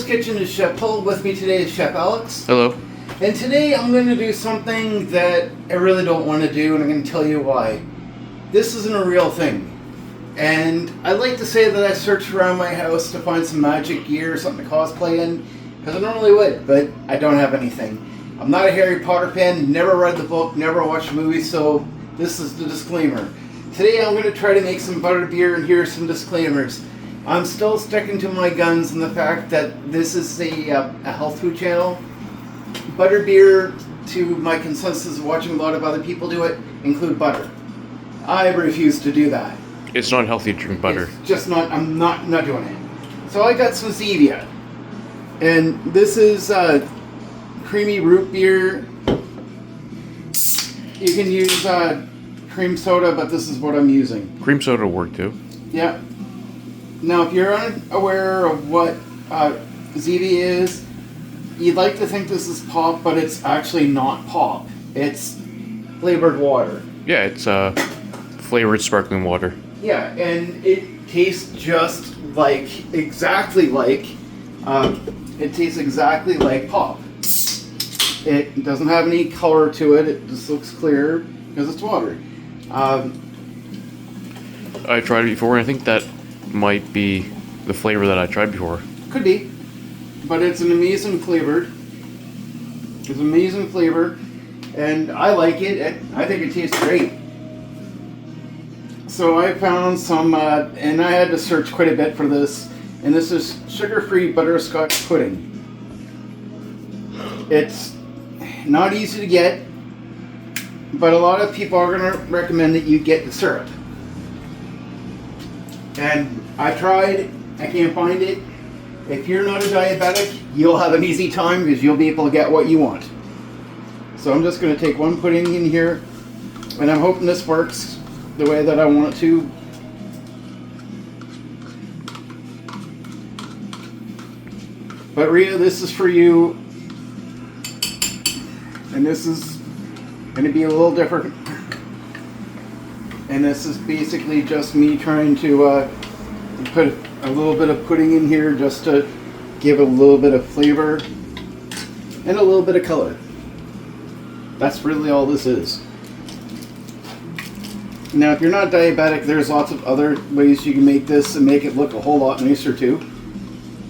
Poul's Kitchen is Chef Poul. With me today is Chef Alex. Hello. And today I'm going to do something that I really don't want to do, and I'm going to tell you why. This isn't a real thing. And I like to say that I searched around my house to find some magic gear or something to cosplay in, because I normally would, but I don't have anything. I'm not a Harry Potter fan, never read the book, never watched the movie, so this is the disclaimer. Today I'm going to try to make some butterbeer, and here are some disclaimers. I'm still sticking to my guns in the fact that this is a health food channel. Butterbeer, to my consensus of watching a lot of other people do it, include butter. I refuse to do that. It's not healthy to drink butter. It's just not, I'm not doing it. So I got some Zevia. And this is creamy root beer. You can use cream soda, but this is what I'm using. Cream soda will work too. Yeah. Now, if you're unaware of what Zevia is, you'd like to think this is pop, but it's actually not pop. It's flavored water. Yeah, it's flavored sparkling water. Yeah, and it tastes just like, exactly like pop. It doesn't have any color to it. It just looks clear because it's water. I tried it before, and I think that might be the flavor that I tried before. Could be, but it's an amazing flavor. It's an amazing flavor, and I like it. I think it tastes great. So I found some, and I had to search quite a bit for this, and this is sugar-free butterscotch pudding. It's not easy to get, but a lot of people are going to recommend that you get the syrup. And I tried, I can't find it. If you're not a diabetic, you'll have an easy time because you'll be able to get what you want. So I'm just going to take one pudding in here, and I'm hoping this works the way that I want it to. But Rhea, this is for you. And this is going to be a little different. And this is basically just me trying to put a little bit of pudding in here just to give a little bit of flavor and a little bit of color. That's really all this is. Now, if you're not diabetic, there's lots of other ways you can make this and make it look a whole lot nicer too.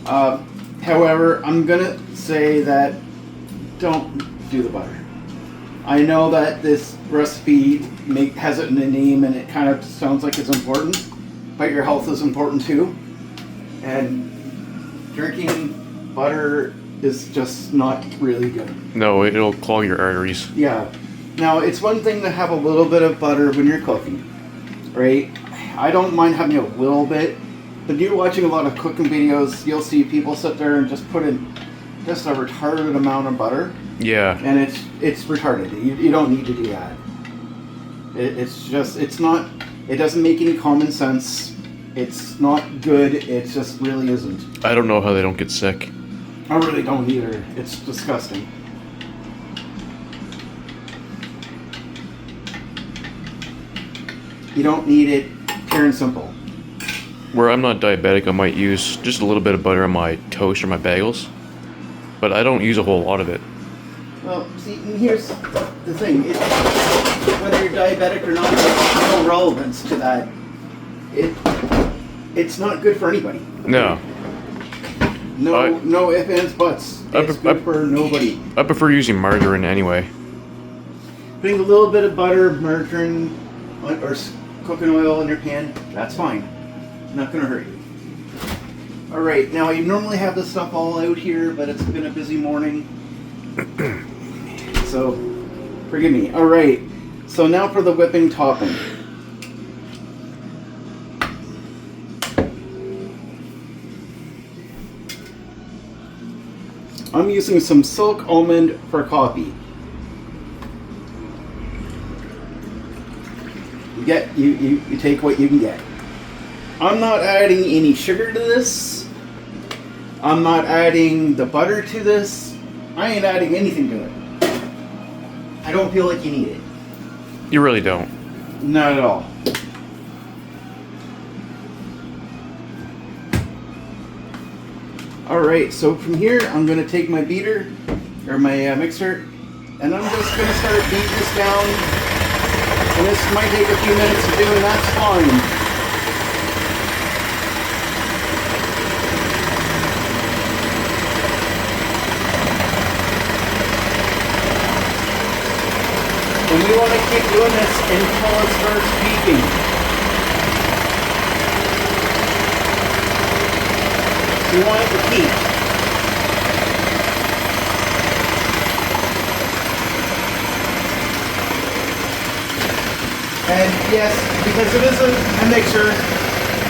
However, I'm gonna say that don't do the butter. I know that this recipe has it in the name and it kind of sounds like it's important, but your health is important too. And drinking butter is just not really good. No, it'll clog your arteries. Yeah. Now, it's one thing to have a little bit of butter when you're cooking, right? I don't mind having a little bit, but you're watching a lot of cooking videos, you'll see people sit there and just put in just a retarded amount of butter. Yeah. And it's retarded. You don't need to do that. It doesn't make any common sense. It's not good. It just really isn't. I don't know how they don't get sick. I really don't either. It's disgusting. You don't need it, pure and simple. Where I'm not diabetic, I might use just a little bit of butter on my toast or my bagels, but I don't use a whole lot of it. Well, see, here's the thing. Whether you're diabetic or not, there's no relevance to that. It's not good for anybody. No. No ifs, ands, buts. It's good for nobody. I prefer using margarine anyway. Putting a little bit of butter, margarine, or cooking oil in your pan, that's fine. Not going to hurt you. Alright, now I normally have this stuff all out here, but it's been a busy morning. So, forgive me. Alright, so now for the whipping topping. I'm using some silk almond for coffee. You take what you can get. I'm not adding any sugar to this. I'm not adding the butter to this. I ain't adding anything to it. I don't feel like you need it. You really don't. Not at all. Alright, so from here I'm going to take my beater, or my mixer, and I'm just going to start beating this down. And this might take a few minutes to do, and that's fine. And we want to keep doing this until it starts peaking. We want it to peak. And yes, because it is a mixer,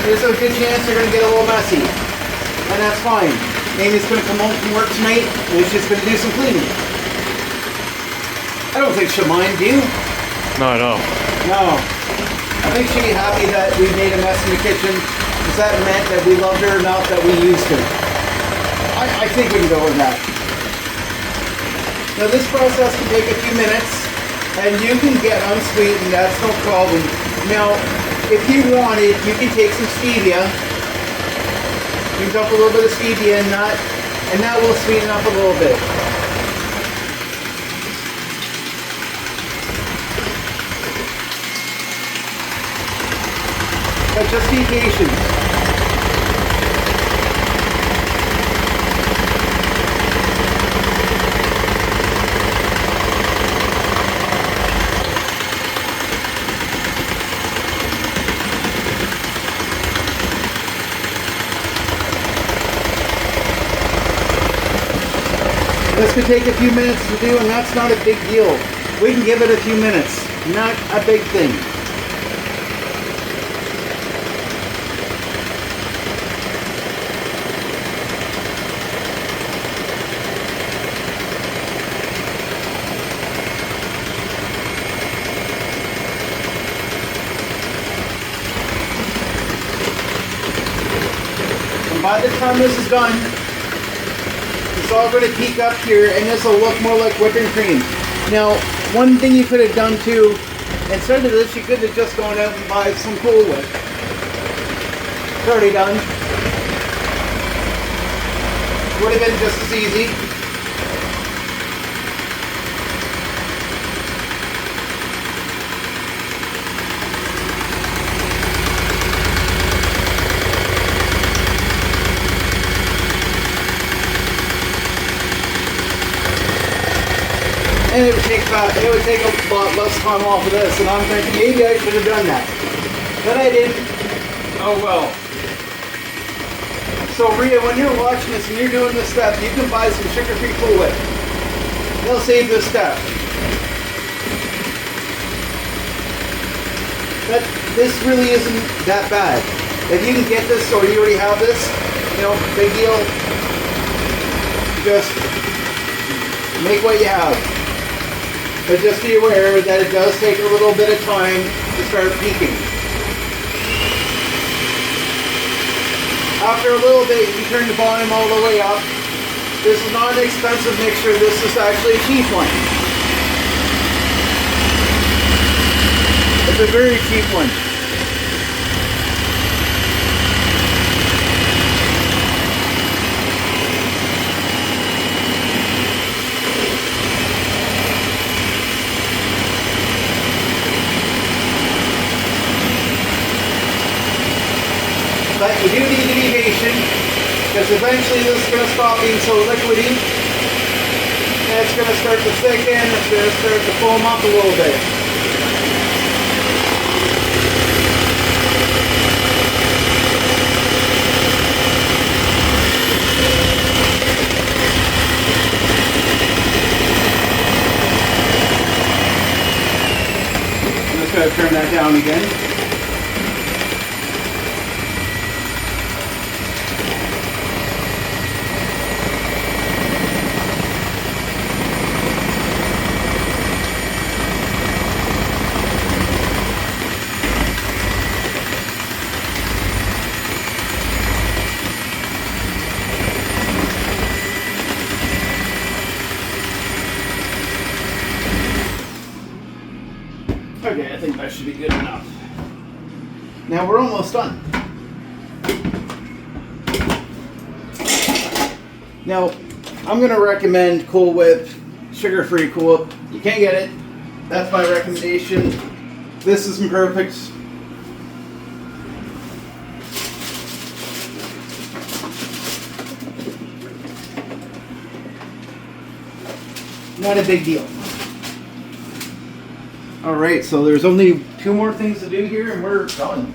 there's a good chance they're going to get a little messy. And that's fine. Amy's going to come home from work tonight, and she's going to do some cleaning. I don't think she'll mind, do you? No, no. No. I think she'd be happy that we made a mess in the kitchen, because that meant that we loved her enough that we used her. I think we can go with that. Now this process can take a few minutes, and you can get unsweetened, that's no problem. Now, if you wanted, you can take some stevia. You can dump a little bit of stevia in that, and that will sweeten up a little bit. But just be patient. This could take a few minutes to do, and that's not a big deal. We can give it a few minutes. Not a big thing. By the time this is done, it's all going to peak up here, and this will look more like whipping cream. Now, one thing you could have done too, instead of this, you could have just gone out and buy some Poul Whip. It's already done. Would have been just as easy. And it would take a lot less time off of this, and I'm thinking maybe I should have done that. But I didn't. Oh well. So Rhea, when you're watching this and you're doing this step, you can buy some sugar-free Poul Whip. They'll save this step. But this really isn't that bad. If you can get this or you already have this, you know, big deal. Just make what you have. But just be aware that it does take a little bit of time to start peaking. After a little bit, you turn the volume all the way up. This is not an expensive mixer, this is actually a cheap one. It's a very cheap one. But you do need to be patient, because eventually this is going to stop being so liquidy, and it's going to start to thicken, it's going to start to foam up a little bit. I'm just going to turn that down again. Okay, I think that should be good enough. Now we're almost done. Now, I'm going to recommend Cool Whip, sugar-free Cool Whip. You can't get it. That's my recommendation. This isn't perfect. Not a big deal. Alright, so there's only 2 more things to do here and we're done.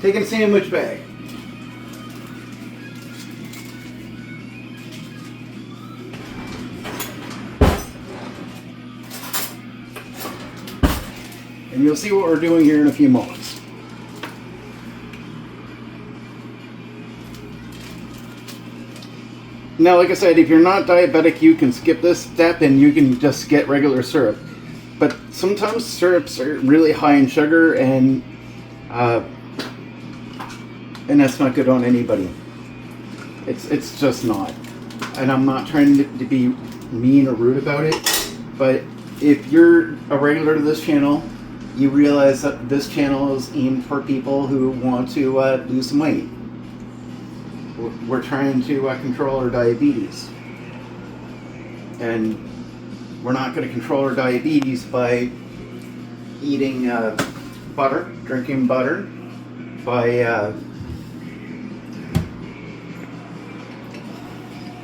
Taking a sandwich bag. And you'll see what we're doing here in a few moments. Now, like I said, if you're not diabetic, you can skip this step and you can just get regular syrup. But sometimes syrups are really high in sugar and that's not good on anybody. It's just not. And I'm not trying to be mean or rude about it, but if you're a regular to this channel, you realize that this channel is aimed for people who want to lose some weight. We're trying to control our diabetes. And we're not going to control our diabetes by eating butter, drinking butter,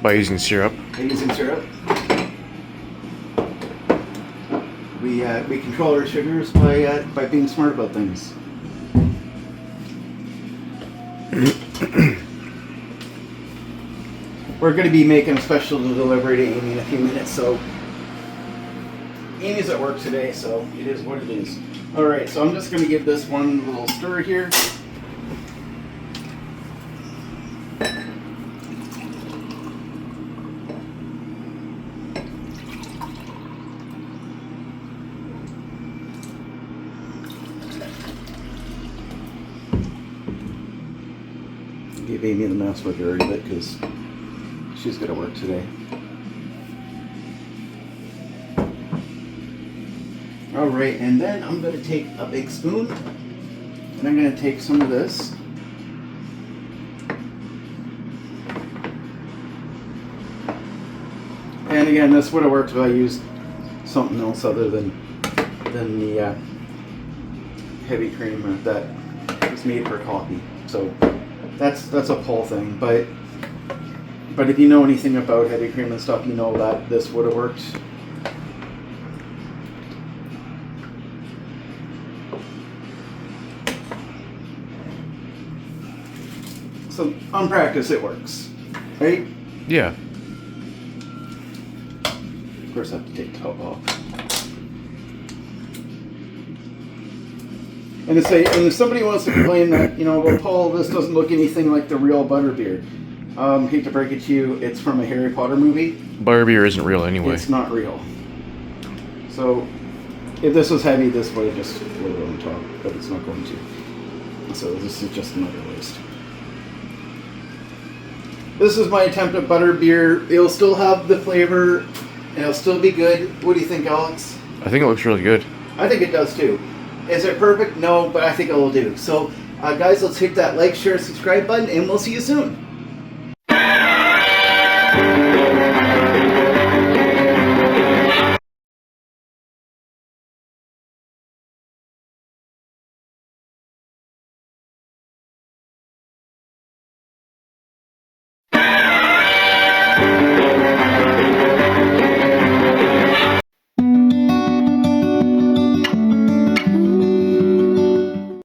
By using syrup. Using syrup. We control our sugars by being smart about things. We're going to be making a special delivery to Amy in a few minutes, so Amy's at work today, so it is what it is. Alright, so I'm just going to give this one little stir here. Give Amy the mouse majority of it because she's going to work today. Alright, and then I'm going to take a big spoon and I'm going to take some of this. And again, this would have worked if I used something else other than the heavy cream that is made for coffee. So that's a Poul thing, but if you know anything about heavy cream and stuff, you know that this would have worked. So on practice, it works, right? Yeah. Of course, I have to take the top off. And if somebody wants to complain that, well, Poul, this doesn't look anything like the real butterbeer. Hate to break it to you, it's from a Harry Potter movie. Butterbeer isn't real anyway. It's not real. So, if this was heavy, this would have just floated on top, but it's not going to. So this is just another waste. This is my attempt at butterbeer. It'll still have the flavor, and it'll still be good. What do you think, Alex? I think it looks really good. I think it does too. Is it perfect? No, but I think it will do. So, guys, let's hit that like, share, subscribe button, and we'll see you soon.